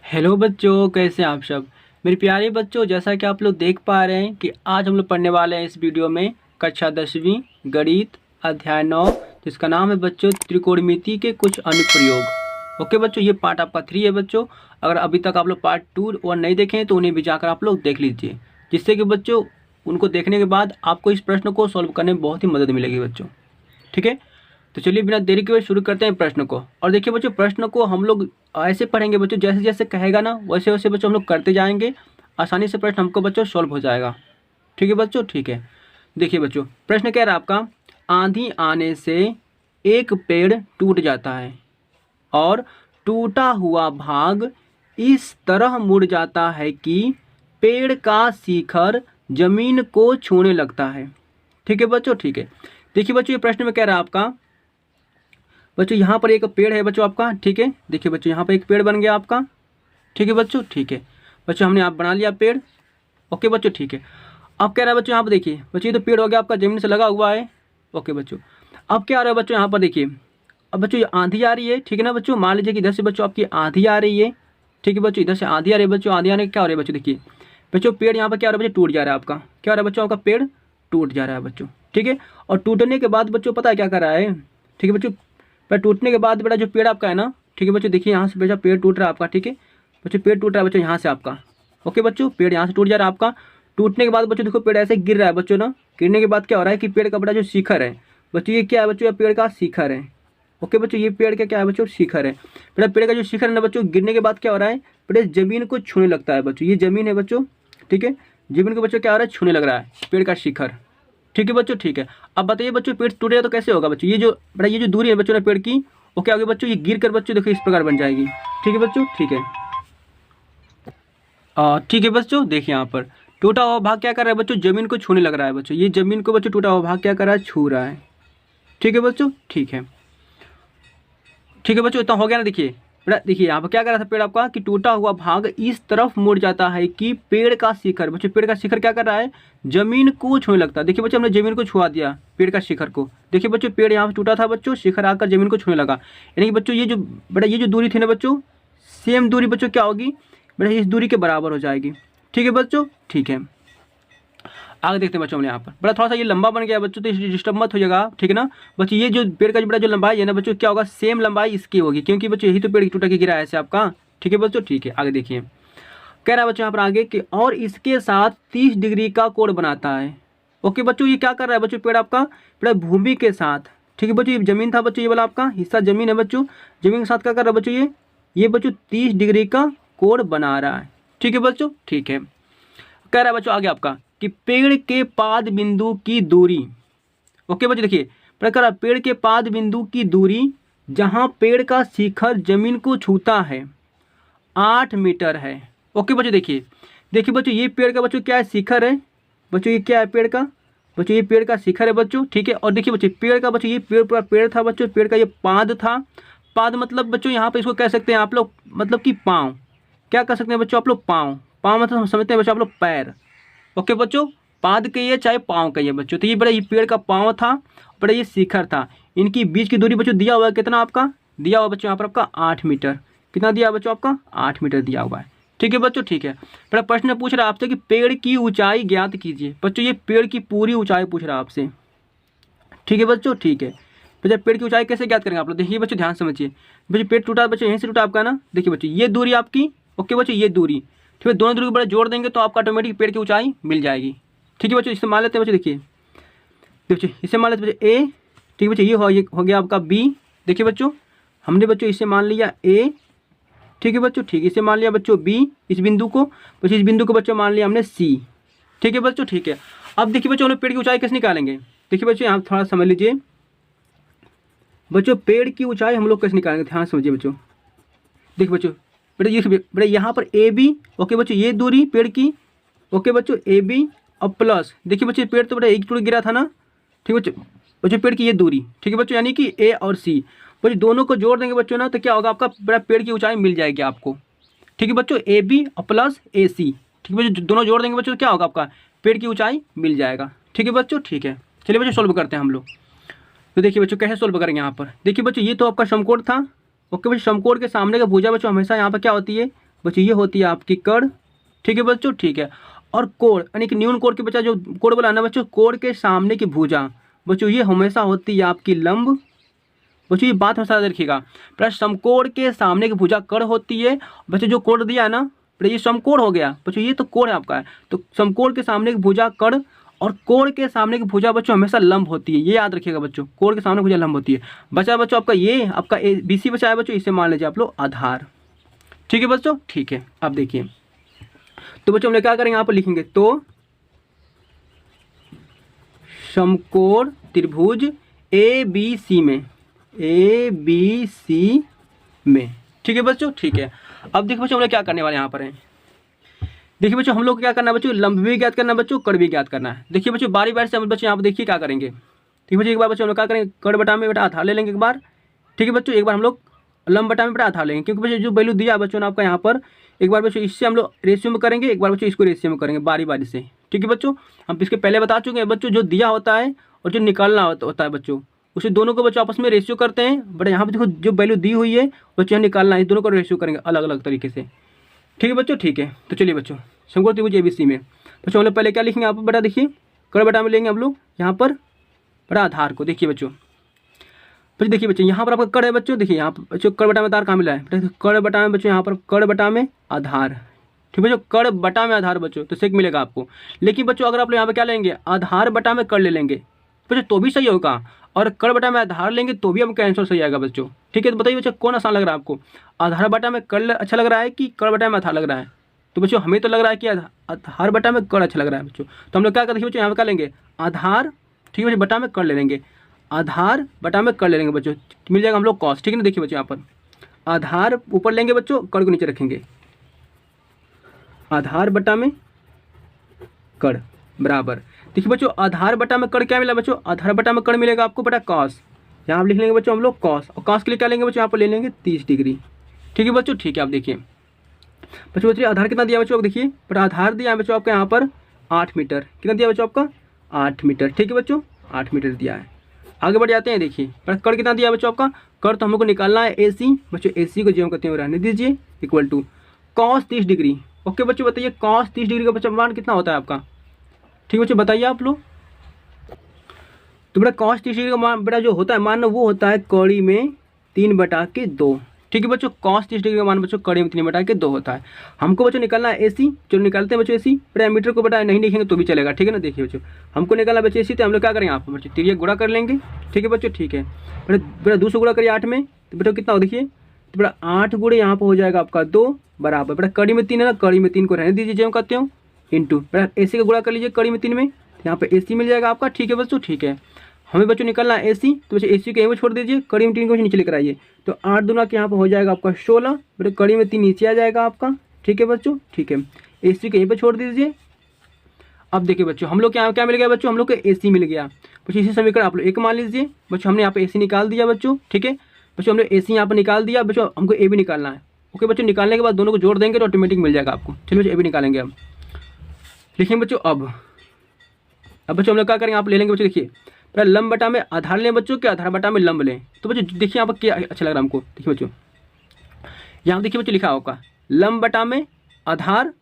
Hello बच्चों, कैसे हैं आप सब। मेरे प्यारे बच्चों, जैसा कि आप लोग देख पा रहे हैं कि आज हम लोग पढ़ने वाले हैं इस वीडियो में कक्षा 10वीं गणित अध्याय 9, जिसका नाम है बच्चों त्रिकोणमिति के कुछ अनुप्रयोग। ओके बच्चों, ये पार्ट आपका 3 है बच्चों। अगर अभी तक आप लोग पार्ट 2 और नहीं देखे हैं तो उन्हें भी जाकर आप लोग देख लीजिए, जिससे कि बच्चों उनको देखने के बाद आपको इस प्रश्न को सॉल्व करने में बहुत ही मदद मिलेगी बच्चों। ठीक है, तो चलिए बिना देरी के शुरू करते हैं प्रश्न को। और देखिए बच्चों, प्रश्न को हम लोग ऐसे पढ़ेंगे बच्चों, जैसे जैसे कहेगा ना वैसे वैसे बच्चों हम लोग करते जाएंगे। आसानी से प्रश्न हमको बच्चों सॉल्व हो जाएगा। ठीक है बच्चों, ठीक है। देखिए बच्चों, प्रश्न कह रहा है आपका, आंधी आने से एक पेड़ टूट जाता है और टूटा हुआ भाग इस तरह मुड़ जाता है कि पेड़ का शिखर जमीन को छूने लगता है। ठीक है बच्चों, ठीक है। देखिए बच्चों, ये प्रश्न में कह रहा है आपका बच्चों, यहाँ पर एक पेड़ है बच्चों आपका। ठीक है, देखिए बच्चों, यहाँ पर एक पेड़ बन गया आपका। ठीक है बच्चों, ठीक है। बच्चों हमने आप बना लिया पेड़। ओके बच्चों, ठीक है। अब कह रहा है बच्चों, यहाँ पर देखिए बच्चों, ये तो पेड़ हो गया आपका, जमीन से लगा हुआ है। ओके बच्चों, अब क्या आ रहा है बच्चों, यहाँ पर देखिए, अब बच्चों ये आंधी आ रही है। ठीक है ना बच्चों, मान लीजिए कि इधर से बच्चों आपकी आंधी आ रही है। ठीक है बच्चों, इधर से आंधी आ रही है बच्चों। आंधी आने क्या हो रहा है बच्चों, देखिए बच्चों, पेड़ यहाँ पर क्या हो रहा है बच्चों, टूट जा रहा है आपका। क्या हो रहा है बच्चों, आपका पेड़ टूट जा रहा है बच्चों। ठीक है, और टूटने के बाद बच्चों पता है क्या कर रहा है। ठीक है बच्चों, पर टूटने के बाद बेटा जो पेड़ आपका है ना, ठीक है बच्चों, देखिए यहाँ से बेटा पेड़ टूट रहा है आपका। ठीक है बच्चों, पेड़ टूट रहा है बच्चों यहाँ से आपका। ओके बच्चों, पेड़ यहाँ से टूट जा रहा है आपका। टूटने के बाद बच्चों देखो पेड़ ऐसे गिर रहा है बच्चों ना। गिरने के बाद क्या हो रहा है कि पेड़ का बड़ा जो शिखर है बच्चों, ये क्या है बच्चों, ये पेड़ का शिखर है। ओके बच्चों, ये पेड़ का क्या है बच्चों, शिखर है। बेटा पेड़ का जो शिखर है ना बच्चों, गिरने के बाद क्या हो रहा है, बेटा जमीन को छूने लगता है बच्चों। ये जमीन है बच्चों। ठीक है, जमीन को बच्चों क्या हो रहा है, छूने लग रहा है पेड़ का शिखर। ठीक है बच्चों, ठीक है। अब बताइए बच्चों, पेड़ टूटेगा तो कैसे होगा बच्चों, ये जो बेटा ये जो दूरी है बच्चों ना पेड़ की, वो क्या होगी बच्चों, ये गिर कर बच्चों देखो इस प्रकार बन जाएगी। ठीक है बच्चों, ठीक है। ठीक है बच्चों, देखिए यहाँ पर टूटा हुआ भाग क्या कर रहा है बच्चों, जमीन को छूने लग रहा है बच्चों। ये जमीन को बच्चों टूटा हुआ भाग क्या कर रहा है, छू रहा है। ठीक है बच्चों, ठीक है। ठीक है बच्चों, इतना हो गया ना। देखिए बेटा, देखिए यहाँ पर क्या कर रहा था पेड़ आपका कि टूटा हुआ भाग इस तरफ मुड़ जाता है कि पेड़ का शिखर बच्चों, पेड़ का शिखर क्या कर रहा है, जमीन को छूने लगता है। देखिए बच्चों, हमने जमीन को छुआ दिया पेड़ का शिखर को। देखिए बच्चों, पेड़ यहाँ पर टूटा था बच्चों, शिखर आकर जमीन को छूने लगा। यानी कि बच्चों ये जो बेटा ये जो दूरी थी ना बच्चों, सेम दूरी बच्चों क्या होगी, बेटा इस दूरी के बराबर हो जाएगी। ठीक है बच्चों, ठीक है। आगे देखते हैं बच्चों, हमने यहाँ पर बड़ा थोड़ा सा ये लंबा बन गया बच्चों, तो डिस्टर्ब मत हो जाएगा। ठीक है ना बच्चों, ये जो पेड़ का जो बड़ा जो लंबाई है ना बच्चों, क्या होगा, सेम लंबाई इसकी होगी, क्योंकि बच्चों यही तो पेड़ टूटा के गिरा है ऐसे आपका। ठीक है बच्चों, ठीक है। आगे देखिए, कह रहा है बच्चों यहाँ पर आगे कि और इसके साथ 30 डिग्री का कोण बनाता है। ओके बच्चों, ये क्या कर रहा है बच्चों, पेड़ आपका पेड़ भूमि के साथ। ठीक है बच्चों, ये जमीन था बच्चों, ये वाला आपका हिस्सा जमीन है बच्चों। जमीन के साथ क्या कर रहा है बच्चों, ये बच्चों 30 डिग्री का कोण बना रहा है। ठीक है बच्चों, ठीक है। कह रहा है बच्चों आगे आपका कि पेड़ के पाद बिंदु की दूरी। ओके बच्चों, देखिए प्रकार पेड़ के पाद बिंदु की दूरी जहां पेड़ का शिखर जमीन को छूता है 8 मीटर है। ओके बच्चों, देखिए देखिए बच्चों, ये पेड़ का बच्चों क्या है, शिखर है बच्चों। ये क्या है पेड़ का बच्चों, ये पेड़ का शिखर है बच्चों। ठीक है, और देखिए बच्चों, पेड़ का बच्चों ये पेड़ पूरा पेड़ था बच्चों, पेड़ का ये पाद था। पाद मतलब बच्चों यहाँ पे इसको कह सकते हैं आप लोग, मतलब कि पाँव। क्या कह सकते हैं बच्चों आप लोग, पाँव। पाँव मतलब हम समझते हैं बच्चों आप लोग पैर। ओके बच्चों, पाद कहिए चाहे पाँव कहिए बच्चों। तो ये बड़ा ये पेड़ का पाँव था, बड़ा ये शिखर था। इनकी बीच की दूरी बच्चों दिया हुआ है कितना आपका, दिया हुआ बच्चों यहाँ पर आपका 8 मीटर। कितना दिया बच्चों आपका, 8 मीटर दिया हुआ है। ठीक है बच्चों, ठीक है। बड़ा प्रश्न पूछ रहा है आपसे कि पेड़ की ऊंचाई ज्ञात कीजिए। बच्चों ये पेड़ की पूरी ऊंचाई पूछ रहा है आपसे। ठीक है बच्चों, ठीक है। बच्चों पेड़ की ऊंचाई कैसे ज्ञात करेंगे आप लोग, देखिए बच्चों ध्यान समझिए। बच्चों पेड़ टूटा बच्चों, यहीं से टूटा आपका ना। देखिए बच्चों, ये दूरी आपकी। ओके बच्चों, ये दूरी। ठीक है, दोनों दूरी को बड़ा जोड़ देंगे तो आपका ऑटोमेटिक पेड़ की ऊंचाई मिल जाएगी। ठीक है बच्चों, इसे मान लेते हैं बच्चों। देखिए बच्चों, इसे मान लेते हैं बच्चों ए। ठीक है बच्चों, ये हो गया आपका बी। देखिए बच्चों, हमने बच्चों इसे मान लिया ए। ठीक है बच्चों, ठीक है। इसे मान लिया बच्चों बी, इस बिंदु को बच्चों, इस बिंदु को बच्चों मान लिया हमने सी। ठीक है बच्चों, ठीक है। अब देखिए बच्चों, हम लोग पेड़ की ऊंचाई कैसे निकालेंगे। देखिए बच्चों, यहाँ थोड़ा समझ लीजिए बच्चों, पेड़ की ऊंचाई हम लोग कैसे निकालेंगे, ध्यान समझिए बच्चों। देखिए बच्चों, बेटा यहाँ पर ए बी। ओके बच्चों, ये दूरी पेड़ की। ओके बच्चों, ए बी और प्लस देखिए बच्चों, पेड़ तो बेटा एक टूट गिरा था ना। ठीक है बच्चों, बच्चों पेड़ की ये दूरी। ठीक है बच्चों, यानी कि ए और सी बच्चों दोनों को जोड़ देंगे बच्चों ना, तो क्या होगा आपका बड़ा पेड़ की ऊंचाई मिल जाएगी आपको। ठीक है बच्चों, ए बी और प्लस ए सी। ठीक है बच्चों, दोनों जोड़ देंगे बच्चों, तो क्या होगा आपका पेड़ की ऊंचाई मिल जाएगा। ठीक है बच्चों, ठीक है। चलिए बच्चों सोल्व करते हैं हम लोग। तो देखिए बच्चों, कैसे सोल्व करेंगे यहाँ पर। देखिए बच्चों, ये तो आपका समकोण था। ओके बच्चों, समकोण के सामने का भुजा बच्चों हमेशा यहाँ पर क्या होती है, बच्चों ये होती है आपकी कड़, ठीक है बच्चों, ठीक है। और कोण यानी कि न्यून कोण के बच्चा जो कोण बोला ना बच्चों, कोण के सामने की भुजा बच्चों ये हमेशा होती है आपकी लंब। बच्चों ये बात हमेशा याद रखिएगा, प्लस समकोण के सामने की भुजा कड़ होती है। बच्चों जो कोण दिया है ना, ये समकोण हो गया बच्चों, ये तो कोण है आपका है, तो समकोण के सामने की भुजा कड़ और कोण के सामने की भुजा बच्चों हमेशा लंब होती है, ये याद रखिएगा बच्चों, कोण के सामने भुजा लंब होती है। बचा बच्चों आपका ये आपका BC बचा है बच्चों, इसे मान लीजिए आप लोग आधार, ठीक है बच्चों, ठीक है। अब देखिए तो बच्चों हम लोग क्या करेंगे, यहाँ पर लिखेंगे तो समकोण त्रिभुज ABC में, ABC में, ठीक है बच्चों, ठीक है। अब देखिए बच्चों हम लोग क्या करने वाले यहाँ पर हैं, देखिए बच्चों हम लोग को क्या करना है बच्चों, लंब भी ज्ञात करना है बच्चों, कड़ भी ज्ञात करना है। देखिए बच्चों बारी बारी से हम बच्चों यहाँ पर देखिए क्या करेंगे, ठीक है बच्चों। एक बार बच्चों हम लोग क्या करेंगे, कड़ बटा में बेटा आधार ले लेंगे एक बार, ठीक है बच्चों। एक बार हम लोग लंब बटा में बेटा आधार लेंगे, क्योंकि बच्चों जो वैल्यू दिया बच्चों ने आपका यहाँ पर, एक बार बच्चों इससे हम लोग रेशियो में करेंगे, एक बार बच्चों इसको रेशियो में करेंगे बारी बारी से, ठीक है बच्चों। हम इसके पहले बता चुके हैं बच्चों, जो दिया होता है और जो निकालना होता है बच्चों, उसे दोनों को बच्चों आपस में रेशियो करते हैं। बट यहाँ पर देखो जो वैल्यू दी हुई है बच्चों निकालना है, दोनों को रेशियो करेंगे अलग अलग तरीके से, ठीक है बच्चों, ठीक है। तो चलिए बच्चों समकोण त्रिभुज ABC में बच्चों हम लोग पहले क्या लिखेंगे आप बेटा, देखिए कड़ बटा में लेंगे हम लोग यहाँ पर बड़ा आधार को, देखिए बच्चों देखिए बच्चों यहाँ पर आपका कड़ है बच्चों, देखिए यहाँ पर बच्चों कड़ बटा में आधार कहाँ मिला है, कड़ बटा में बच्चों यहाँ पर कड़ बटा में आधार, ठीक है बच्चों, कड़ बटा में आधार बच्चों, तो सेक मिलेगा आपको। लेकिन बच्चों अगर आप लोग यहाँ पर क्या लेंगे, आधार बटा में कड़ ले लेंगे बच्चों तो भी सही होगा, और कड़ बटा में आधार लेंगे तो भी आपका आंसर सही आएगा बच्चों, ठीक है। तो बताइए बच्चों कौन आसान लग रहा है आपको, आधार बटा में कड़ अच्छा लग रहा है कि कड़ बटा में आधार लग रहा है। तो बच्चों हमें तो लग रहा है कि आधार बटा में कड़ अच्छा लग रहा है बच्चों, तो हम लोग क्या करते हैं बच्चों, यहाँ पर क्या लेंगे आधार, ठीक है बच्चों, बटा में कड़ ले लेंगे, आधार बटा में कड़ ले लेंगे बच्चों, मिल जाएगा हम लोग कॉस, ठीक है ना। देखिए बच्चों यहाँ पर आधार ऊपर लेंगे बच्चों, कड़ को नीचे रखेंगे, आधार बटा में कड़ बराबर, देखिए बच्चों आधार बटा में कड़ क्या मिला बच्चों, आधार बटा में कड़ मिलेगा आपको बेटा कॉस, यहाँ लिख लेंगे बच्चों हम लोग कॉस, और कॉस के लिए क्या लेंगे बच्चों, यहाँ पर ले लेंगे 30 डिग्री, ठीक है बच्चों, ठीक है। आप देखिए बच्चों आधार कितना दिया बच्चों, आप देखिए बट आधार दिया है बच्चों आपका यहाँ पर 8 मीटर, कितना दिया बच्चों आपका 8 मीटर, ठीक है बच्चों 8 मीटर दिया है। आगे बढ़ जाते हैं, देखिए कड़ कितना दिया बच्चों आपका, कड़ तो हम लोग को निकालना है AC बच्चों, AC को जो हम कहते हैं रहने दीजिए, equal to cos 30 degree, okay बच्चों बताइए कॉस 30 डिग्री का बच्चों मान कितना होता है आपका, ठीक है बच्चों बताइए आप लोग। तो बेटा कॉस 30 डिग्री का मान बेटा जो होता है मान वो होता है कड़ी में 3/2, ठीक है बच्चों, कॉस 30 डिग्री का मान बच्चों कड़ी में 3/2 होता है। हमको बच्चों निकालना है AC, चलो निकालते हैं बच्चों AC, बेटा मीटर को बेटा नहीं लिखेंगे तो भी चलेगा, ठीक है ना। देखिए बच्चों हमको निकालना बच्चों AC, तो हम लोग क्या करेंगे आप बच्चों तिरिया गुणा कर लेंगे, ठीक है बच्चों, ठीक है। बेटा 2 से गुणा करिए 8 में, तो बेटा कितना हो देखिए, तो बेटा 8 गुणे यहाँ पर हो जाएगा आपका 2 बराबर, बेटा कड़ी में 3 है ना, कड़ी में 3 को रहने दीजिए जो हम कहते हो, इंटू बेटा AC का गुणा कर लीजिए कड़ी में 3 में, यहाँ पे AC मिल जाएगा आपका, ठीक है बच्चों, ठीक है। हमें बच्चों निकलना है AC, तो बच्चों AC को यहीं पर छोड़ दीजिए, कड़ी में 3 को नीचे लेकर आइए, तो 8 दूना के यहाँ पर हो जाएगा आपका 16, बेटा कड़ी में 3 नीचे आ जाएगा आपका, ठीक है बच्चों, ठीक है। AC को यहीं पर छोड़ दीजिए। अब देखिए बच्चों हम लोग क्या मिल गया बच्चों, हम लोग को AC मिल गया बच्चों, इसी समीकरण आप लोग 1 मान लीजिए बच्चों, हमने यहाँ पे AC निकाल दिया बच्चों, ठीक है बच्चों, हमने AC यहाँ पर निकाल दिया बच्चों, हमको AB निकालना है, ओके बच्चों। निकालने के बाद दोनों को जोड़ देंगे तो ऑटोमेटिक मिल जाएगा आपको, चलिए बच्चों AB निकालेंगे अब, लिखिए बच्चों। अब बच्चों हम लोग क्या करेंगे, आप ले लेंगे बच्चों, देखिए पहले लंब बटा में आधार लें बच्चों, क्या आधार बटा में लंब लें, तो बच्चों देखिए यहाँ पर क्या अच्छा लग रहा है हमको, देखिए बच्चों यहाँ देखिए बच्चों लिखा होगा लंब बटा में आधार,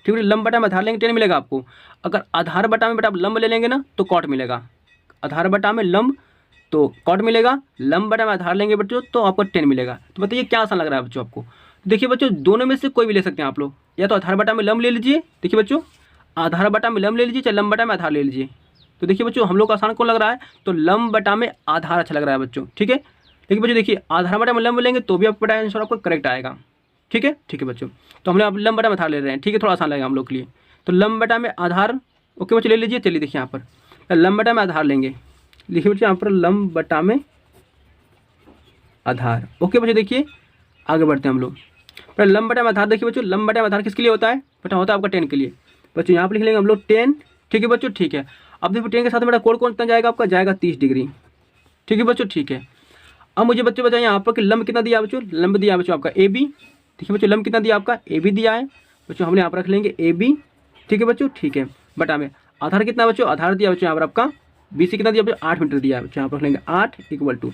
ठीक है, लंब बटा में आधार लेंगे 10 मिलेगा आपको। अगर आधार बटा में बेटा आप लंब ले लेंगे ना तो कॉट मिलेगा, आधार बटा में लंब तो कॉट मिलेगा, लंब बटा में आधार लेंगे बच्चों तो आपको 10 मिलेगा। तो बताइए क्या आसान लग रहा है बच्चों आपको। देखिए बच्चों दोनों में से कोई भी ले सकते हैं आप लोग, या तो आधार बटा में लंब ले लीजिए, देखिए बच्चों आधार बटा में लंब ले लीजिए, चाहे लंब बटा में आधार ले लीजिए। तो देखिए बच्चों हम लोग को आसान कौन लग रहा है, तो लंब बटा में आधार अच्छा लग रहा है बच्चों, ठीक है। लेकिन बच्चों देखिए आधार बटा में लंब लेंगे तो भी आपका आंसर आपको करेक्ट आएगा, ठीक है बच्चों। तो हमने आप लंब बटा में आधार ले रहे हैं, ठीक है, थोड़ा आसान लगेगा हम लोग के लिए। तो लंब बटा में आधार, ओके बच्चों ले लीजिए। चलिए देखिए यहाँ पर लंब बटा में आधार लेंगे, लिखिए बच्चों यहाँ पर लंब बटा में आधार, ओके बच्चों। देखिए आगे बढ़ते हैं हम लोग, पर लंब बटा में आधार देखिए बच्चों, लंब बटा में आधार किसके लिए होता है बेटा, होता है आपका 10 के लिए बच्चों। यहाँ पर लिख लेंगे हम लोग 10, ठीक है बच्चों, ठीक है। अब देखो 10 के साथ बेटा कोण कौन कितना जाएगा आपका, जाएगा 30 डिग्री, ठीक है बच्चों, ठीक है। अब मुझे बच्चों बताइए यहाँ पर कि लंब कितना दिया बच्चों, लंब दिया बच्चों आपका AB, देखिए बच्चों लंब कितना दिया आपका AB दिया है बच्चों, हमने यहाँ पर रख लेंगे AB, ठीक है बच्चों, ठीक है। बटा में आधार कितना बच्चों, आधार दिया बच्चों यहाँ पर आपका BC कितना दिया बच्चों, 8 मीटर दिया है बच्चों, यहाँ पर रख लेंगे 8 इक्वल टू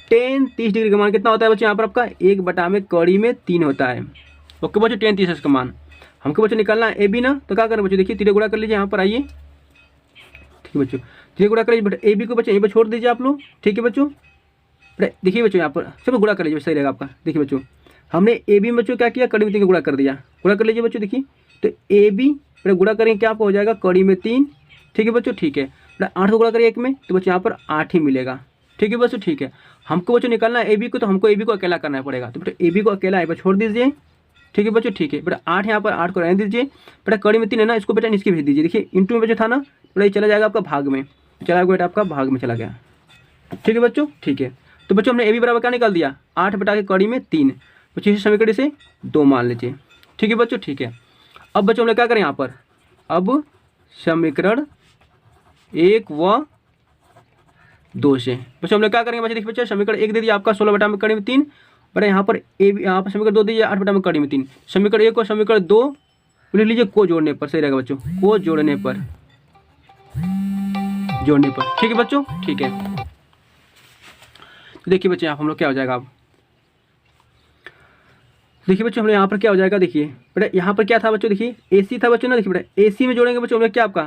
10, 30 डिग्री का मान कितना होता है बच्चों यहाँ पर आपका 1 बटा में कड़ी में 3 होता है, ओके बच्चों, 10 30 इसका मान हमको बच्चों निकालना है ए बी ना, तो क्या करें बच्चों, देखिए तिरे गुणा कर लीजिए, यहाँ पर आइए, ठीक है बच्चों, तिरे गुणा कर लीजिए, बट ए बी को बच्चों यहीं पर छोड़ दीजिए आप लोग, ठीक है बच्चों। देखिए बच्चों यहाँ पर सब गुणा कर लीजिए, सही रहेगा आपका। देखिए बच्चों हमने ए बी में बच्चों क्या किया, कड़ी में 3 का गुणा कर दिया, गुणा कर लीजिए बच्चों। देखिए तो ए बी गुणा करेंगे क्या आपको हो जाएगा, कड़ी में 3, ठीक है बच्चों, ठीक है। 8 को गुणा करिए 1 में, तो बच्चों यहाँ पर 8 ही मिलेगा, ठीक है बच्चों, ठीक है। हमको बच्चों निकालना है ए बी को, तो हमको ए बी को अकेला करना पड़ेगा, तो बेटा ए बी को अकेला यहाँ पर छोड़ दीजिए, ठीक है बच्चों, ठीक है। बेटा 8 यहाँ पर 8 को रहने दीजिए, बेटा कड़ी में 3 है ना, इसको बेटा इसकी भेज दीजिए। देखिए इंटू में बच्चों था ना, बेटा ये चला जाएगा आपका भाग में, चला गया बेटा आपका भाग में चला गया, ठीक है बच्चों, ठीक है। तो बच्चों हमने ए बी बराबर क्या निकाल दिया, 8 बटा के कड़ी में 3, बच्चों इसी समीकरण से 2 मान लीजिए, ठीक है बच्चों, ठीक है। अब बच्चों हमने क्या करें यहाँ पर, अब समीकरण 1 व 2 से बच्चों हमने क्या करेंगे बच्चों, देखिए बच्चों समीकरण 1 दे दिया आपका 16 बटा में कड़ी में 3, बड़ा यहाँ पर यहाँ पर समीकरण 2 दीजिए 8 बटा में कड़ी में 3, समीकरण 1 और समीकरण 2 लिख लीजिए को जोड़ने पर, सही रहेगा बच्चों, को जोड़ने पर, ठीक है बच्चों, ठीक है। तो देखिए बच्चों यहाँ हम लोग क्या हो जाएगा, अब देखिए बच्चों हम लोग यहाँ पर क्या हो जाएगा, देखिए बेटा यहाँ पर क्या था बच्चों, देखिए ए सी था बच्चों ना, देखिए बेटा ए सी में जोड़ेंगे बच्चों हम लोग क्या आपका,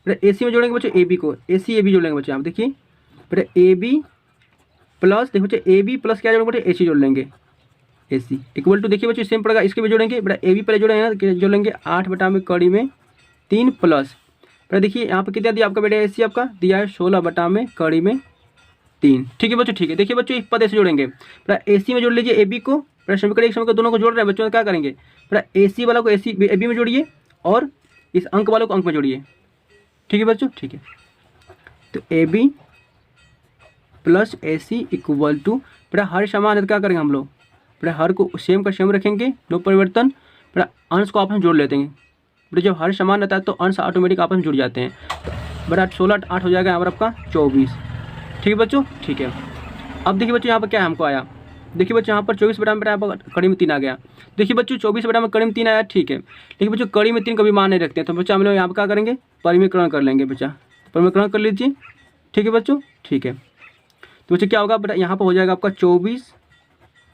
बेटा ए सी में जोड़ेंगे बच्चों ए बी को, ए सी ए बी जोड़ेंगे बच्चों, आप देखिए बेटा ए बी प्लस, देखो बच्चों ए बी प्लस क्या जोड़ेंगे बच्चों, ए सी जोड़ लेंगे, ए सी इक्वल टू, देखिए बच्चों सेम पड़ेगा, इसके भी जोड़ेंगे, बेटा ए बी पहले जोड़ेंगे ना, जोड़ लेंगे 8 बटा में कड़ी में 3 प्लस, बेटा देखिए यहाँ पर कितना दिया आपका बेटा, ए सी आपका दिया है 16 बटा में कड़ी में 3, ठीक है बच्चों, ठीक है। देखिए बच्चों एक पद ऐसे जोड़ेंगे, बेटा ए सी में जोड़ लीजिए ए बी को, बेटा समीकरण एक समीकरण दोनों को जोड़ रहे हैं बच्चों, क्या करेंगे बेटा ए सी वाला को ए सी ए बी में जोड़िए और इस अंक वालों को अंक में जोड़िए, ठीक है बच्चों, ठीक है। तो A B plus A C equal to, बेटा हर समान है तो क्या करेंगे हम लोग, बेटा हर को सेम का सेम रखेंगे, नो परिवर्तन, बेटा अंश को आपस में जोड़ लेते हैं, बेटा जब हर समान रहता है तो अंश ऑटोमेटिक आपस में जुड़ जाते हैं, बेटा 16 8 हो जाएगा यहाँ पर आपका 24, ठीक है बच्चों, ठीक है। अब देखिए बच्चों यहाँ पर क्या हमको आया, देखिए बच्चों यहाँ पर 24 बटा में बेटा कड़ी में 3 आ गया, देखिए बच्चों 24 बटा में कड़ी में 3 आया, ठीक है। लेकिन बच्चों कड़ी में 3 कभी मान नहीं रखते हैं, तो बच्चा हम लोग यहाँ पर क्या करेंगे, परिमीकरण कर लेंगे, बच्चा परिमीकरण कर लीजिए, ठीक है बच्चों, ठीक है। तो बच्चों क्या होगा बेटा, यहाँ पर हो जाएगा आपका 24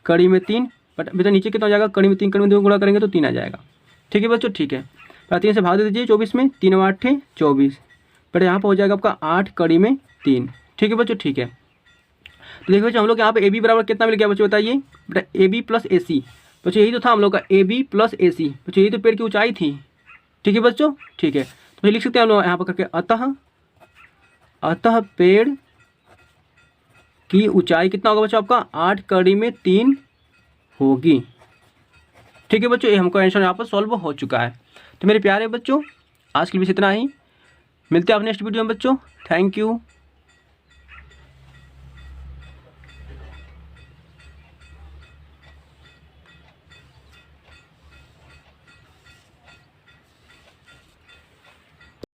कड़ी में 3, बट बेटा नीचे कितना हो जाएगा, कड़ी में 3 कड़ी में 2 गुणा करेंगे तो 3 आ जाएगा, ठीक है बच्चों, ठीक है। बेटा 3 से भाग दे दीजिए 24 में, 3 8 24, बेटा यहाँ पर हो जाएगा आपका 8 कड़ी में 3, ठीक है बच्चों, ठीक है। तो देखिए बच्चों हम लोग यहाँ पे ए बी बराबर कितना मिल गया बच्चों, बताइए बेटा ए बी प्लस ए सी, बच्चों यही तो था हम लोग का ए बी प्लस ए सी, बच्चों यही तो पेड़ की ऊंचाई थी, ठीक है बच्चों, ठीक है। तो लिख सकते हैं हम लोग यहाँ पर करके, अतः पेड़ की ऊंचाई कितना होगा बच्चों आपका, 8 कड़ी में 3 होगी, ठीक है बच्चों। ये हमको आंसर यहाँ पर सॉल्व हो चुका है। तो मेरे प्यारे बच्चों आज के लिए बस इतना ही, मिलते हैं आप नेक्स्ट वीडियो में बच्चों, थैंक यू।